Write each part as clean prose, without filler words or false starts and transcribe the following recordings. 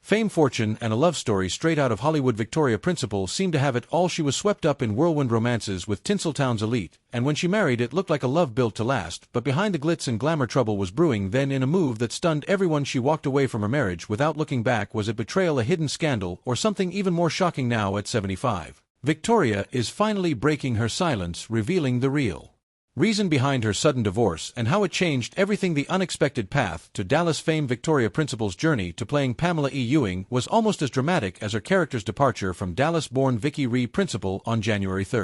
Fame, fortune, and a love story straight out of Hollywood. Victoria Principal seemed to have it all. She was swept up in whirlwind romances with Tinseltown's elite, and when she married it looked like a love built to last, but behind the glitz and glamour trouble was brewing. Then, in a move that stunned everyone, she walked away from her marriage without looking back. Was it betrayal, a hidden scandal, or something even more shocking? Now at 75, Victoria is finally breaking her silence, revealing the real reason behind her sudden divorce and how it changed everything. The unexpected path to Dallas fame. Victoria Principal's journey to playing Pamela E. Ewing was almost as dramatic as her character's departure from Dallas. Born Vicki Ree Principal on January 3,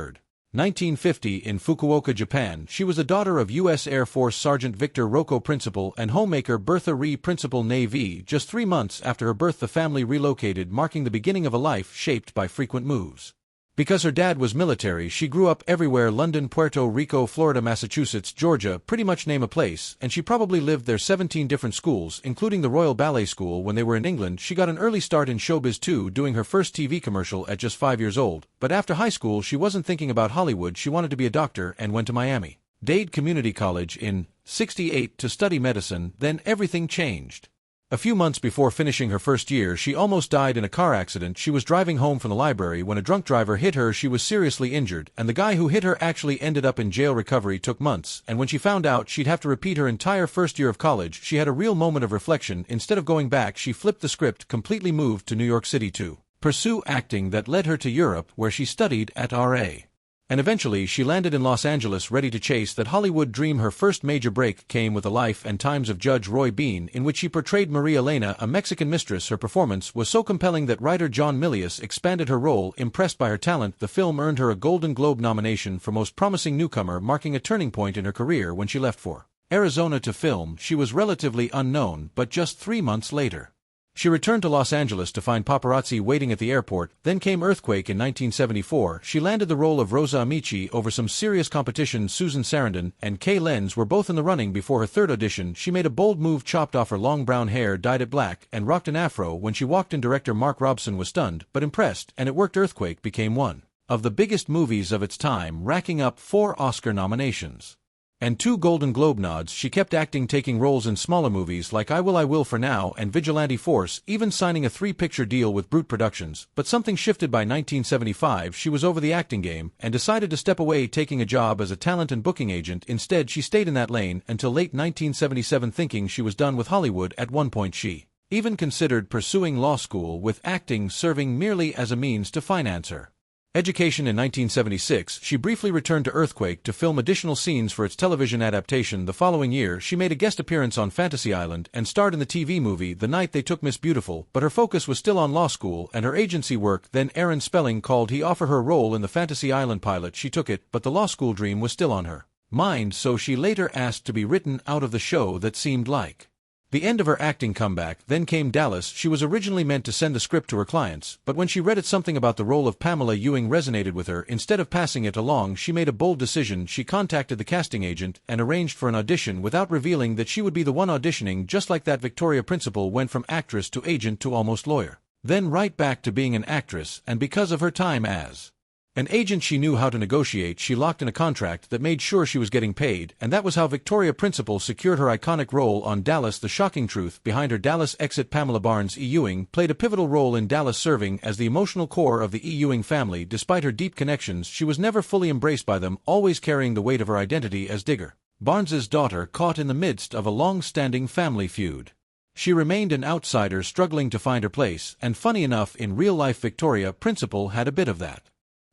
1950 in Fukuoka, Japan, she was the daughter of U.S. Air Force Sergeant Victor Rocco Principal and homemaker Bertha Ree Principal Navy. Just 3 months after her birth, the family relocated, marking the beginning of a life shaped by frequent moves. Because her dad was military, she grew up everywhere: London, Puerto Rico, Florida, Massachusetts, Georgia, pretty much name a place, and she probably lived there. 17 different schools, including the Royal Ballet School. When they were in England, she got an early start in showbiz too, doing her first TV commercial at just 5 years old. But after high school, she wasn't thinking about Hollywood. She wanted to be a doctor and went to Miami-Dade Community College in '68 to study medicine. Then everything changed. A few months before finishing her first year, she almost died in a car accident. She was driving home from the library when a drunk driver hit her. She was seriously injured, and the guy who hit her actually ended up in jail. Recovery took months, and when she found out she'd have to repeat her entire first year of college, she had a real moment of reflection. Instead of going back, she flipped the script, completely moved to New York City to pursue acting. That led her to Europe, where she studied at R.A. And eventually she landed in Los Angeles, ready to chase that Hollywood dream. Her first major break came with The Life and Times of Judge Roy Bean, in which she portrayed Maria Elena, a Mexican mistress. Her performance was so compelling that writer John Milius expanded her role. Impressed by her talent, the film earned her a Golden Globe nomination for Most Promising Newcomer, marking a turning point in her career. When she left for Arizona to film, she was relatively unknown, but just 3 months later, she returned to Los Angeles to find paparazzi waiting at the airport. Then came Earthquake in 1974. She landed the role of Rosa Amici over some serious competition. Susan Sarandon and Kay Lenz were both in the running. Before her third audition, she made a bold move, chopped off her long brown hair, dyed it black, and rocked an afro. When she walked in, director Mark Robson was stunned, but impressed, and it worked. Earthquake became one of the biggest movies of its time, racking up 4 Oscar nominations and 2 Golden Globe nods. She kept acting, taking roles in smaller movies like I Will For Now and Vigilante Force, even signing a 3-picture deal with Brute Productions. But something shifted. By 1975, she was over the acting game and decided to step away, taking a job as a talent and booking agent. Instead, she stayed in that lane until late 1977, thinking she was done with Hollywood. At one point, she even considered pursuing law school, with acting serving merely as a means to finance her education. In 1976, she briefly returned to Earthquake to film additional scenes for its television adaptation. The following year, she made a guest appearance on Fantasy Island and starred in the TV movie The Night They Took Miss Beautiful, but her focus was still on law school and her agency work. Then Aaron Spelling called. He offered her a role in the Fantasy Island pilot. She took it, but the law school dream was still on her mind, so she later asked to be written out of the show. That seemed like the end of her acting comeback. Then came Dallas. She was originally meant to send the script to her clients, but when she read it, something about the role of Pamela Ewing resonated with her. Instead of passing it along, she made a bold decision. She contacted the casting agent and arranged for an audition without revealing that she would be the one auditioning. Just like that, Victoria Principal went from actress to agent to almost lawyer, then right back to being an actress. And because of her time as an agent, she knew how to negotiate. She locked in a contract that made sure she was getting paid, and that was how Victoria Principal secured her iconic role on Dallas. The shocking truth behind her Dallas exit: Pamela Barnes E. Ewing played a pivotal role in Dallas, serving as the emotional core of the E. Ewing family. Despite her deep connections, she was never fully embraced by them, always carrying the weight of her identity as Digger, Barnes's daughter, caught in the midst of a long-standing family feud. She remained an outsider, struggling to find her place, and funny enough, in real life, Victoria Principal had a bit of that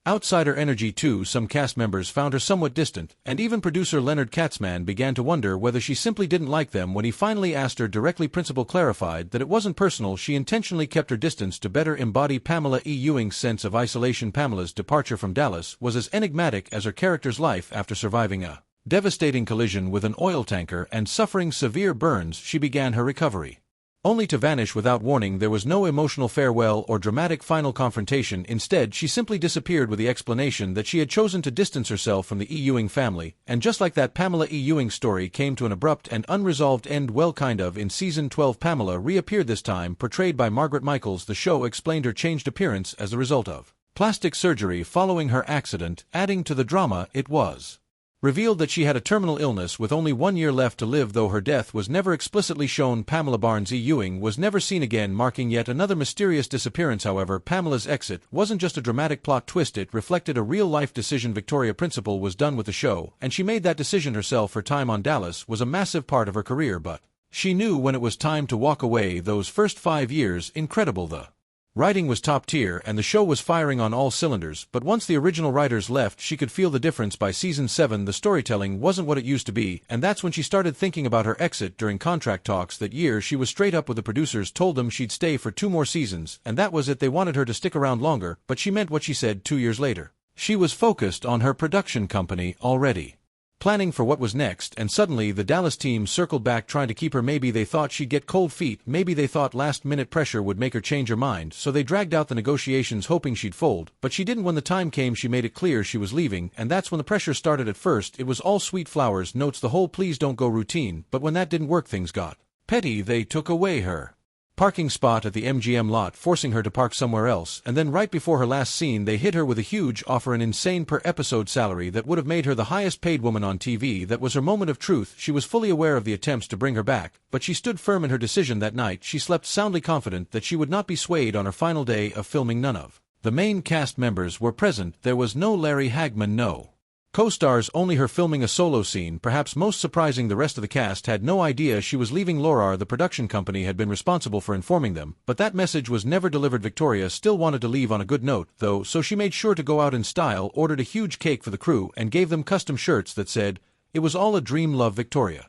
outsider energy too. Some cast members found her somewhat distant, and even producer Leonard Katzman began to wonder whether she simply didn't like them. When he finally asked her directly, Principal clarified that it wasn't personal. She intentionally kept her distance to better embody Pamela E. Ewing's sense of isolation. Pamela's departure from Dallas was as enigmatic as her character's life. After surviving a devastating collision with an oil tanker and suffering severe burns, she began her recovery, only to vanish without warning. There was no emotional farewell or dramatic final confrontation. Instead, she simply disappeared with the explanation that she had chosen to distance herself from the E. Ewing family. And just like that, Pamela E. Ewing's story came to an abrupt and unresolved end. Well, kind of. In season 12, Pamela reappeared, this time portrayed by Margaret Michaels. The show explained her changed appearance as the result of plastic surgery following her accident, adding to the drama. It was revealed that she had a terminal illness with only 1 year left to live, though her death was never explicitly shown. Pamela Barnes Ewing was never seen again, marking yet another mysterious disappearance. However, Pamela's exit wasn't just a dramatic plot twist, it reflected a real-life decision. Victoria Principal was done with the show, and she made that decision herself. Her time on Dallas was a massive part of her career, but she knew when it was time to walk away. Those first 5 years, incredible. The writing was top tier and the show was firing on all cylinders, but once the original writers left, she could feel the difference. By season 7, the storytelling wasn't what it used to be, and that's when she started thinking about her exit. During contract talks that year, she was straight up with the producers, told them she'd stay for 2 more seasons, and that was it. They wanted her to stick around longer, but she meant what she said. 2 years later, she was focused on her production company already, planning for what was next, and suddenly the Dallas team circled back trying to keep her. Maybe they thought she'd get cold feet, maybe they thought last-minute pressure would make her change her mind, so they dragged out the negotiations hoping she'd fold, but she didn't. When the time came, she made it clear she was leaving, and that's when the pressure started. At first, it was all sweet flowers, notes, the whole please don't go routine, but when that didn't work, things got petty. They took away her parking spot at the MGM lot, forcing her to park somewhere else, and then right before her last scene they hit her with a huge offer, an insane per-episode salary that would have made her the highest-paid woman on TV. That was her moment of truth. She was fully aware of the attempts to bring her back, but she stood firm in her decision. That night she slept soundly, confident that she would not be swayed. On her final day of filming, none of the main cast members were present. There was no Larry Hagman, no co-stars, only her filming a solo scene. Perhaps most surprising, the rest of the cast had no idea she was leaving. Lorar, the production company, had been responsible for informing them, but that message was never delivered. Victoria still wanted to leave on a good note, though, so she made sure to go out in style, ordered a huge cake for the crew, and gave them custom shirts that said, "It was all a dream, love, Victoria."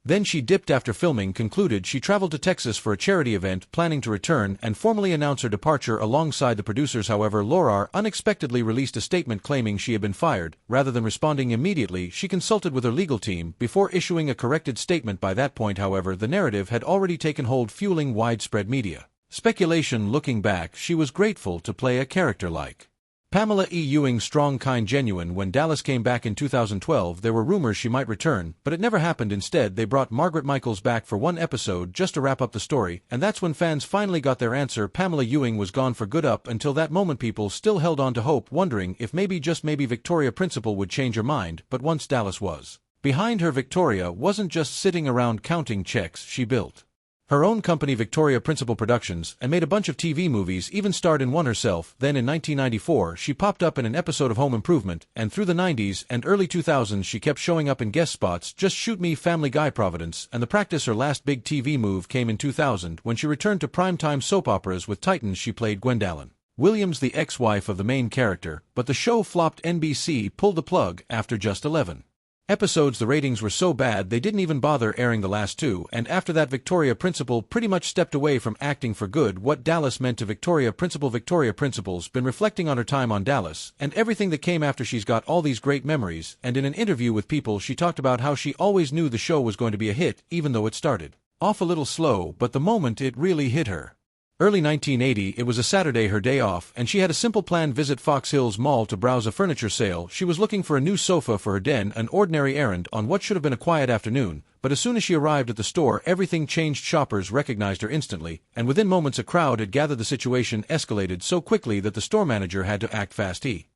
Then she dipped after filming concluded. She traveled to Texas for a charity event, planning to return and formally announce her departure alongside the producers. However, Lorar unexpectedly released a statement claiming she had been fired. Rather than responding immediately, she consulted with her legal team before issuing a corrected statement. By that point, however, the narrative had already taken hold, fueling widespread media speculation. Looking back, she was grateful to play a character like Pamela E. Ewing, strong, kind, genuine. When Dallas came back in 2012, there were rumors she might return, but it never happened. Instead, they brought Margaret Michaels back for 1 episode just to wrap up the story, and that's when fans finally got their answer. Pamela Ewing was gone for good. Up until that moment, people still held on to hope, wondering if maybe, just maybe, Victoria Principal would change her mind. But once Dallas was behind her, Victoria wasn't just sitting around counting checks. She built her own company, Victoria Principal Productions, and made a bunch of TV movies, even starred in one herself. Then in 1994, she popped up in an episode of Home Improvement, and through the 90s and early 2000s she kept showing up in guest spots. Just Shoot Me, Family Guy, Providence, and The Practice. Her last big TV move came in 2000 when she returned to primetime soap operas with Titans. She played Gwendolyn Williams, the ex-wife of the main character, but the show flopped. NBC pulled the plug after just 11 episodes. The ratings were so bad they didn't even bother airing the last 2, and after that Victoria Principal pretty much stepped away from acting for good. What Dallas meant to Victoria Principal. Victoria Principal's been reflecting on her time on Dallas and everything that came after. She's got all these great memories, and in an interview with People she talked about how she always knew the show was going to be a hit, even though it started off a little slow, but the moment it really hit her. Early 1980, it was a Saturday, her day off, and she had a simple plan: visit Fox Hills Mall to browse a furniture sale. She was looking for a new sofa for her den, an ordinary errand on what should have been a quiet afternoon, but as soon as she arrived at the store, everything changed. Shoppers recognized her instantly, and within moments a crowd had gathered. The situation escalated so quickly that the store manager had to act fast. He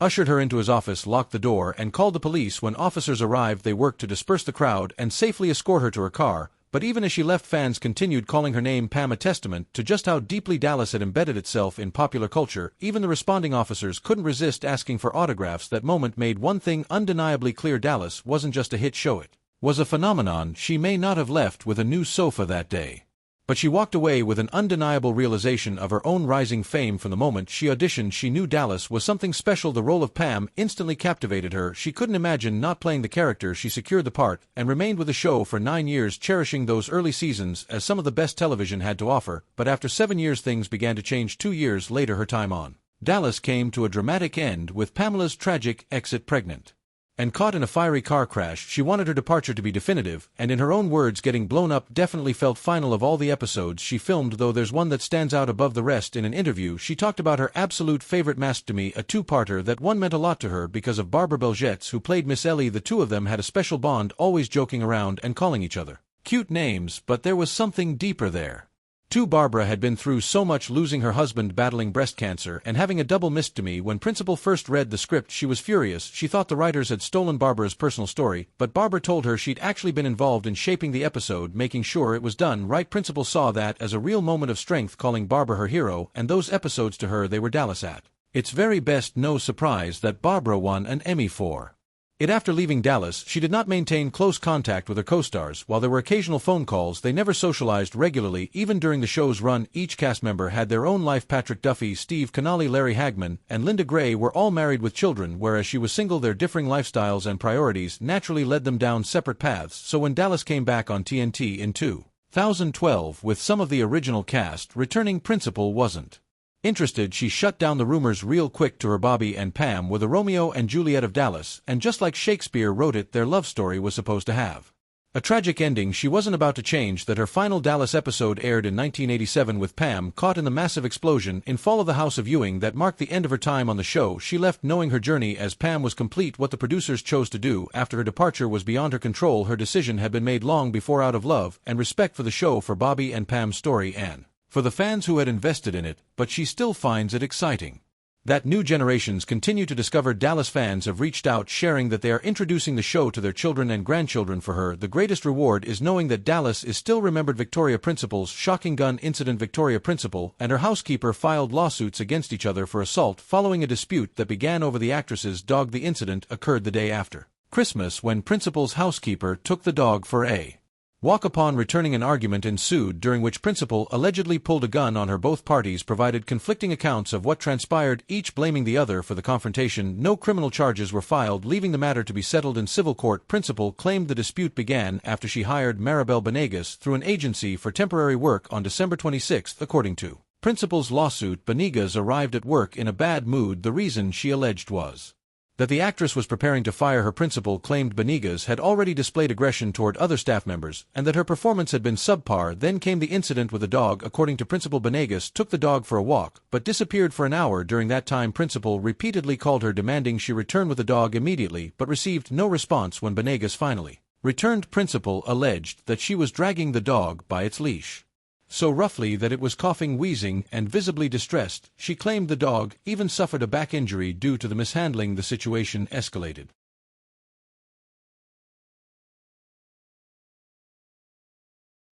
ushered her into his office, locked the door, and called the police. When officers arrived, they worked to disperse the crowd and safely escort her to her car. But even as she left, fans continued calling her name. Pam, a testament to just how deeply Dallas had embedded itself in popular culture. Even the responding officers couldn't resist asking for autographs. That moment made one thing undeniably clear: Dallas wasn't just a hit show, it was a phenomenon. She may not have left with a new sofa that day, but she walked away with an undeniable realization of her own rising fame. From the moment she auditioned, she knew Dallas was something special. The role of Pam instantly captivated her. She couldn't imagine not playing the character. She secured the part and remained with the show for 9 years, cherishing those early seasons as some of the best television had to offer. But after 7 years, things began to change. 2 years later, her time on Dallas came to a dramatic end with Pamela's tragic exit. Pregnant and caught in a fiery car crash, she wanted her departure to be definitive, and in her own words, getting blown up definitely felt final. Of all the episodes she filmed, though, there's one that stands out above the rest. In an interview, she talked about her absolute favorite, Masked to Me, a 2-parter. That one meant a lot to her because of Barbara Belgetz, who played Miss Ellie. The two of them had a special bond, always joking around and calling each other cute names, but there was something deeper there. 2. Barbara had been through so much, losing her husband, battling breast cancer, and having a double mastectomy. When Principal first read the script, she was furious. She thought the writers had stolen Barbara's personal story, but Barbara told her she'd actually been involved in shaping the episode, making sure it was done right. Principal saw that as a real moment of strength, calling Barbara her hero, and those episodes to her they were Dallas at its very best. No surprise that Barbara won an Emmy for it. After leaving Dallas, she did not maintain close contact with her co-stars. While there were occasional phone calls, they never socialized regularly. Even during the show's run, each cast member had their own life. Patrick Duffy, Steve Connolly, Larry Hagman, and Linda Gray were all married with children, whereas she was single. Their differing lifestyles and priorities naturally led them down separate paths, so when Dallas came back on TNT in 2012 with some of the original cast returning, Principal wasn't interested. She shut down the rumors real quick. To her, Bobby and Pam were the Romeo and Juliet of Dallas, and just like Shakespeare wrote it, their love story was supposed to have a tragic ending. She wasn't about to change that. Her final Dallas episode aired in 1987 with Pam caught in the massive explosion in fall of the House of Ewing that marked the end of her time on the show. She left knowing her journey as Pam was complete. What the producers chose to do after her departure was beyond her control. Her decision had been made long before, out of love and respect for the show, for Bobby and Pam's story, and for the fans who had invested in it, but she still finds it exciting that new generations continue to discover Dallas. Fans have reached out, sharing that they are introducing the show to their children and grandchildren. For her, the greatest reward is knowing that Dallas is still remembered. Victoria Principal's shocking gun incident. Victoria Principal and her housekeeper filed lawsuits against each other for assault following a dispute that began over the actress's dog. The incident occurred the day after Christmas, when Principal's housekeeper took the dog for a walk. Upon returning, an argument ensued during which Principal allegedly pulled a gun on her. Both parties provided conflicting accounts of what transpired, each blaming the other for the confrontation. No criminal charges were filed, leaving the matter to be settled in civil court. Principal claimed the dispute began after she hired Maribel Benegas through an agency for temporary work on December 26. According to Principal's lawsuit, Benegas arrived at work in a bad mood. The reason, she alleged, was that the actress was preparing to fire her. Principal claimed Benegas had already displayed aggression toward other staff members and that her performance had been subpar. Then came the incident with the dog. According to Principal, Benegas took the dog for a walk, but disappeared for an hour. During that time, Principal repeatedly called her, demanding she return with the dog immediately, but received no response. When Benegas finally returned, Principal alleged that she was dragging the dog by its leash so roughly that it was coughing, wheezing, and visibly distressed. She claimed the dog even suffered a back injury due to the mishandling. The situation escalated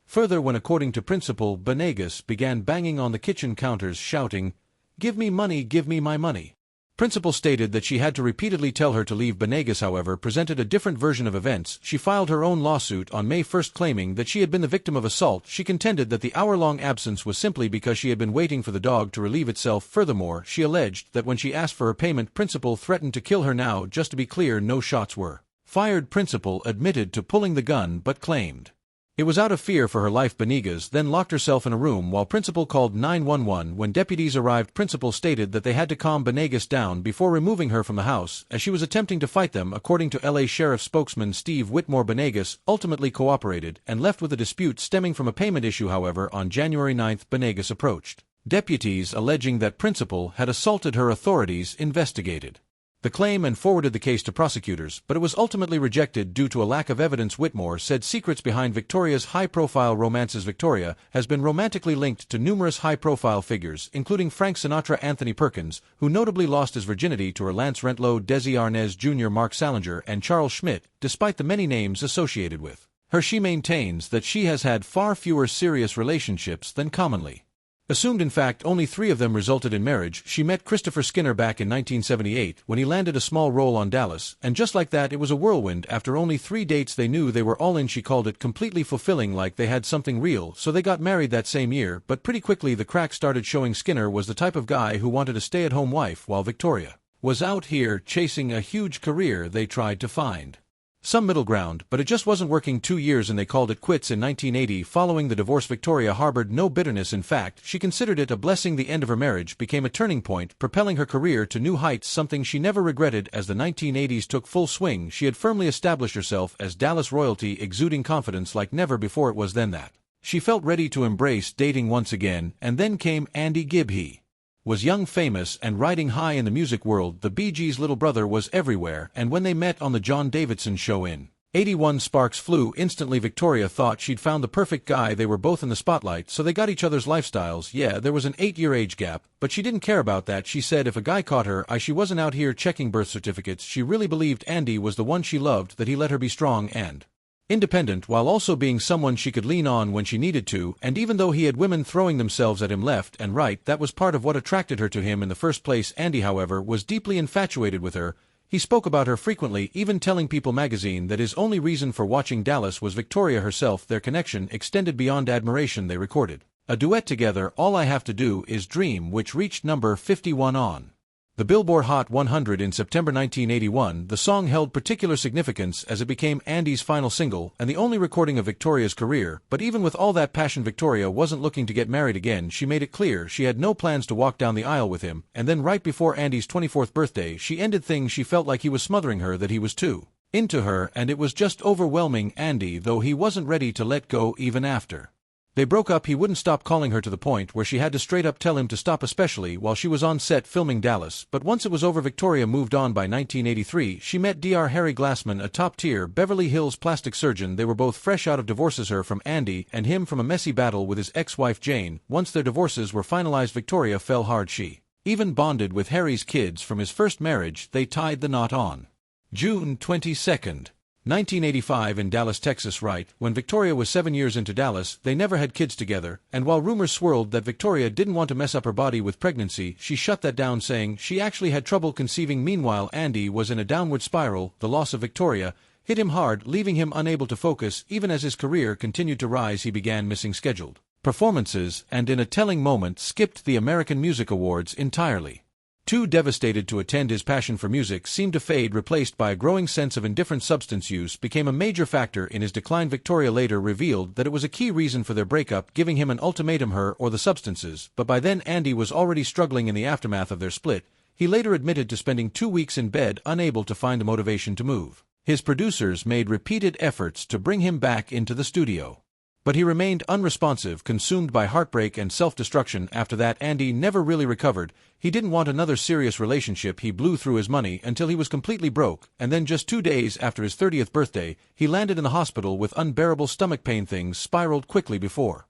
further when, according to Principal, Benegas began banging on the kitchen counters, shouting, "Give me money, give me my money." Principal stated that she had to repeatedly tell her to leave. Benegas, however, presented a different version of events. She filed her own lawsuit on May 1, claiming that she had been the victim of assault. She contended that the hour-long absence was simply because she had been waiting for the dog to relieve itself. Furthermore, she alleged that when she asked for her payment, Principal threatened to kill her. Now, just to be clear, no shots were fired. Principal admitted to pulling the gun but claimed it was out of fear for her life. Benegas then locked herself in a room while Principal called 911. When deputies arrived, Principal stated that they had to calm Benegas down before removing her from the house, as she was attempting to fight them. According to LA Sheriff spokesman Steve Whitmore, Benegas ultimately cooperated and left with a dispute stemming from a payment issue. However, on January 9, Benegas approached deputies alleging that Principal had assaulted her. Authorities investigated the claim and forwarded the case to prosecutors, but it was ultimately rejected due to a lack of evidence. Whitmore said secrets behind Victoria's high-profile romances. Victoria has been romantically linked to numerous high-profile figures, including Frank Sinatra, Anthony Perkins, who notably lost his virginity to her, Lance Rentlow, Desi Arnaz Jr., Mark Salinger, and Charles Schmidt. Despite the many names associated with her, she maintains that she has had far fewer serious relationships than commonly assumed. In fact, only 3 of them resulted in marriage. She met Christopher Skinner back in 1978 when he landed a small role on Dallas, and just like that, it was a whirlwind. After only 3 dates, they knew they were all in. She called it completely fulfilling, like they had something real, so they got married that same year. But pretty quickly the cracks started showing. Skinner was the type of guy who wanted a stay-at-home wife, while Victoria was out here chasing a huge career. They tried to find some middle ground, but it just wasn't working. 2 years and they called it quits. In 1980, following the divorce, Victoria harbored no bitterness. In fact, she considered it a blessing. The end of her marriage became a turning point, propelling her career to new heights, something she never regretted. As the 1980s took full swing, she had firmly established herself as Dallas royalty, exuding confidence like never before. It was then that she felt ready to embrace dating once again, and then came Andy Gibb. He was young, famous, and riding high in the music world. The Bee Gees' little brother was everywhere, and when they met on the John Davidson show in 81 sparks flew instantly. Victoria thought she'd found the perfect guy. They were both in the spotlight, so they got each other's lifestyles. Yeah, there was an 8-year age gap, but she didn't care about that. She said if a guy caught her, she wasn't out here checking birth certificates. She really believed Andy was the one she loved, that he let her be strong and independent while also being someone she could lean on when she needed to. And even though he had women throwing themselves at him left and right, that was part of what attracted her to him in the first place. Andy, however, was deeply infatuated with her. He spoke about her frequently, even telling People magazine that his only reason for watching Dallas was Victoria herself. Their connection extended beyond admiration. They recorded a duet together, All I Have to Do Is Dream, which reached number 51 on the Billboard Hot 100 in September 1981. The song held particular significance as it became Andy's final single and the only recording of Victoria's career. But even with all that passion, Victoria wasn't looking to get married again. She made it clear she had no plans to walk down the aisle with him, and then right before Andy's 24th birthday she ended things. She felt like he was smothering her, that he was too into her, and it was just overwhelming. Andy, though he wasn't ready to let go even after they broke up, he wouldn't stop calling her, to the point where she had to straight up tell him to stop, especially while she was on set filming Dallas. But once it was over, Victoria moved on. By 1983, she met Dr. Harry Glassman, a top-tier Beverly Hills plastic surgeon. They were both fresh out of divorces, her from Andy and him from a messy battle with his ex-wife Jane. Once their divorces were finalized, Victoria fell hard. She even bonded with Harry's kids from his first marriage. They tied the knot on June 22, 1985 in Dallas, Texas. Right when Victoria was 7 years into Dallas, they never had kids together, and while rumors swirled that Victoria didn't want to mess up her body with pregnancy, she shut that down, saying she actually had trouble conceiving. Meanwhile, Andy was in a downward spiral. The loss of Victoria hit him hard, leaving him unable to focus. Even as his career continued to rise, he began missing scheduled performances and, in a telling moment, skipped the American Music Awards entirely. Too devastated to attend, his passion for music seemed to fade, replaced by a growing sense of indifference. Substance use became a major factor in his decline. Victoria later revealed that it was a key reason for their breakup, giving him an ultimatum: her or the substances. But by then Andy was already struggling. In the aftermath of their split, he later admitted to spending 2 weeks in bed, unable to find the motivation to move. His producers made repeated efforts to bring him back into the studio, but he remained unresponsive, consumed by heartbreak and self-destruction. After that, Andy never really recovered. He didn't want another serious relationship. He blew through his money until he was completely broke, and then just 2 days after his 30th birthday, he landed in the hospital with unbearable stomach pain. Things spiraled quickly before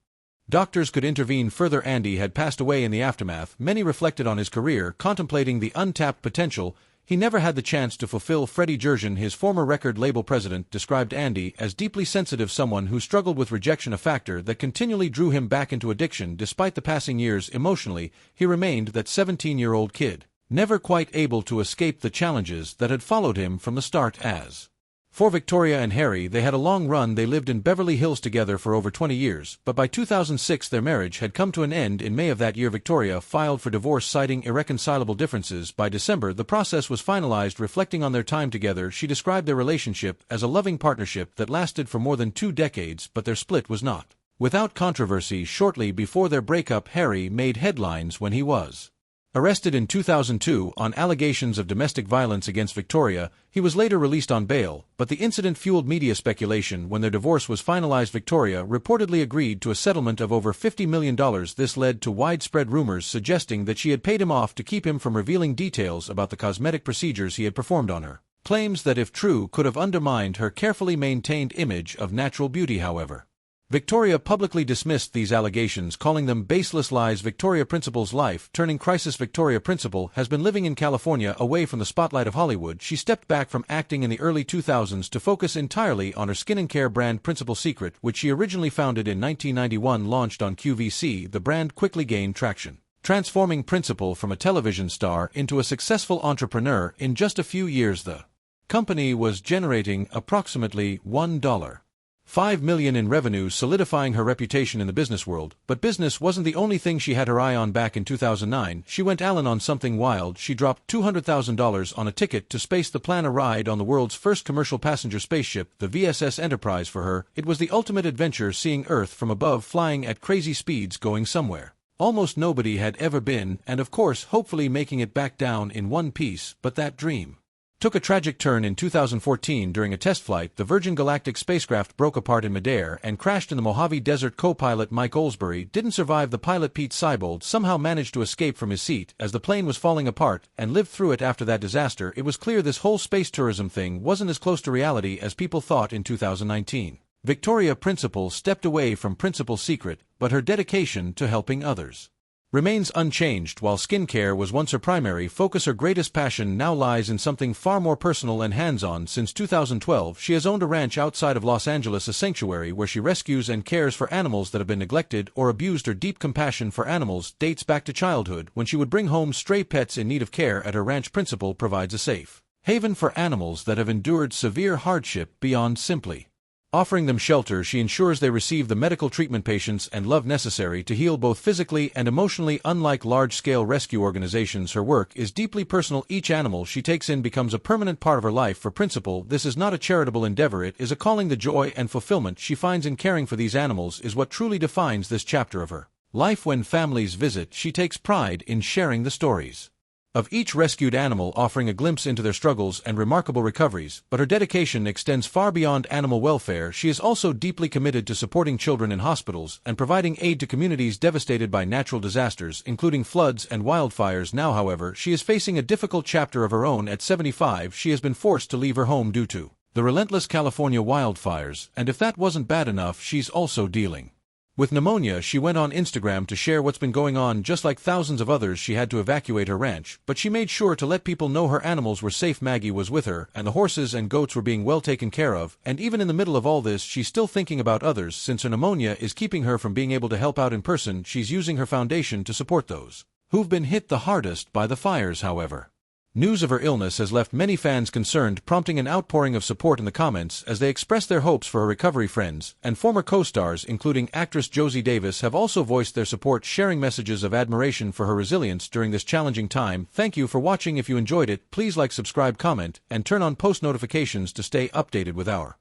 doctors could intervene further. Andy had passed away in the aftermath. Many reflected on his career, contemplating the untapped potential he never had the chance to fulfill. Freddie Jurgen, his former record label president, described Andy as deeply sensitive, someone who struggled with rejection, a factor that continually drew him back into addiction. Despite the passing years, emotionally, he remained that 17-year-old kid, never quite able to escape the challenges that had followed him from the start. As for Victoria and Harry, they had a long run. They lived in Beverly Hills together for over 20 years, but by 2006 their marriage had come to an end. In May of that year, Victoria filed for divorce, citing irreconcilable differences. By December, the process was finalized. Reflecting on their time together, she described their relationship as a loving partnership that lasted for more than 2 decades, but their split was not without controversy. Shortly before their breakup, Harry made headlines when he was arrested in 2002 on allegations of domestic violence against Victoria. He was later released on bail, but the incident fueled media speculation. When their divorce was finalized, Victoria reportedly agreed to a settlement of over $50 million. This led to widespread rumors suggesting that she had paid him off to keep him from revealing details about the cosmetic procedures he had performed on her. Claims that, if true, could have undermined her carefully maintained image of natural beauty. However, Victoria publicly dismissed these allegations, calling them baseless lies. Victoria Principal's life-turning crisis. Victoria Principal has been living in California, away from the spotlight of Hollywood. She stepped back from acting in the early 2000s to focus entirely on her skin and care brand Principal Secret, which she originally founded in 1991. Launched on QVC, the brand quickly gained traction, transforming Principal from a television star into a successful entrepreneur. In just a few years, the company was generating approximately $1.5 million in revenue, solidifying her reputation in the business world. But business wasn't the only thing she had her eye on. Back in 2009, she went all in on something wild. She dropped $200,000 on a ticket to space, to plan a ride on the world's first commercial passenger spaceship, the VSS Enterprise. For her, it was the ultimate adventure, seeing Earth from above, flying at crazy speeds, going somewhere almost nobody had ever been, and of course hopefully making it back down in one piece. But that dream took a tragic turn in 2014 during a test flight. The Virgin Galactic spacecraft broke apart in midair and crashed in the Mojave Desert. Co-pilot Mike Olsbury didn't survive. The pilot Pete Seibold somehow managed to escape from his seat as the plane was falling apart and lived through it. After that disaster, it was clear this whole space tourism thing wasn't as close to reality as people thought in 2019. Victoria Principal stepped away from Principal's secret, but her dedication to helping others remains unchanged. While skincare was once her primary focus, her greatest passion now lies in something far more personal and hands-on. Since 2012, she has owned a ranch outside of Los Angeles, a sanctuary where she rescues and cares for animals that have been neglected or abused. Her deep compassion for animals dates back to childhood, when she would bring home stray pets in need of care. At her ranch, Principal provides a safe haven for animals that have endured severe hardship. Beyond simply offering them shelter, she ensures they receive the medical treatment, patience, and love necessary to heal both physically and emotionally. Unlike large-scale rescue organizations, her work is deeply personal. Each animal she takes in becomes a permanent part of her life. For Principal, this is not a charitable endeavor, it is a calling. The joy and fulfillment she finds in caring for these animals is what truly defines this chapter of her life. When families visit, she takes pride in sharing the stories of each rescued animal, offering a glimpse into their struggles and remarkable recoveries. But her dedication extends far beyond animal welfare. She is also deeply committed to supporting children in hospitals and providing aid to communities devastated by natural disasters, including floods and wildfires. Now, however, she is facing a difficult chapter of her own. At 75, she has been forced to leave her home due to the relentless California wildfires, and if that wasn't bad enough, she's also dealing with pneumonia. She went on Instagram to share what's been going on. Just like thousands of others, she had to evacuate her ranch, but she made sure to let people know her animals were safe. Maggie was with her, and the horses and goats were being well taken care of. And even in the middle of all this, she's still thinking about others. Since her pneumonia is keeping her from being able to help out in person, she's using her foundation to support those who've been hit the hardest by the fires. However, news of her illness has left many fans concerned, prompting an outpouring of support in the comments as they express their hopes for her recovery. Friends and former co-stars, including actress Josie Davis, have also voiced their support, sharing messages of admiration for her resilience during this challenging time. Thank you for watching. If you enjoyed it, please like, subscribe, comment, and turn on post notifications to stay updated with our